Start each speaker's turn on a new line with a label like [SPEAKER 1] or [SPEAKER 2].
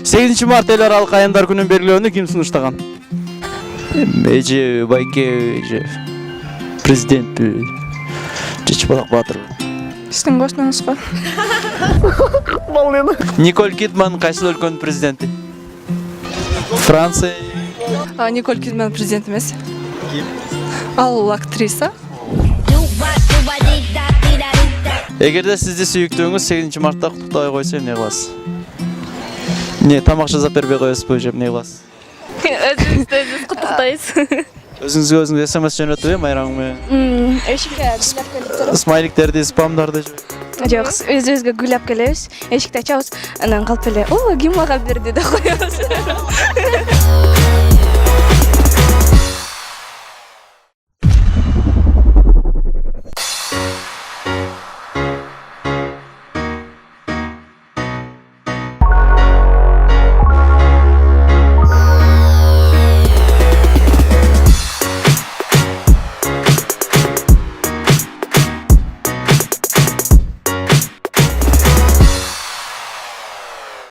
[SPEAKER 1] 8 март эл аралык аяндар күнүн белгилөөнү ким сунуштаган? Эже Байке же президент Чечпалак Батыр.
[SPEAKER 2] Сиздин кошунуңуз го.
[SPEAKER 1] Николь Кидман кайсы өлкөнүн президенти? Франция.
[SPEAKER 2] Николь Кидман президент эмес. Ал актриса.
[SPEAKER 1] Эгерде сизди сүйүктүүңүз 8 мартта куттуктай койсо эмне кыласыз? Не, тамак жасап бербей коесузбу же эмне кыласыз?
[SPEAKER 3] Өзүбүздү куттуктайбыз.
[SPEAKER 1] Өзүңүзгө СМС жөнөтүп майрамың менен.
[SPEAKER 3] Эшикке гүл алып
[SPEAKER 1] Смайликтерди, спамдарды.
[SPEAKER 3] Жок, өзүбүзгө гүл алып келебиз. Эшикти ачабыз, анан калп эле, "О, ким мага берди" деп коебуз.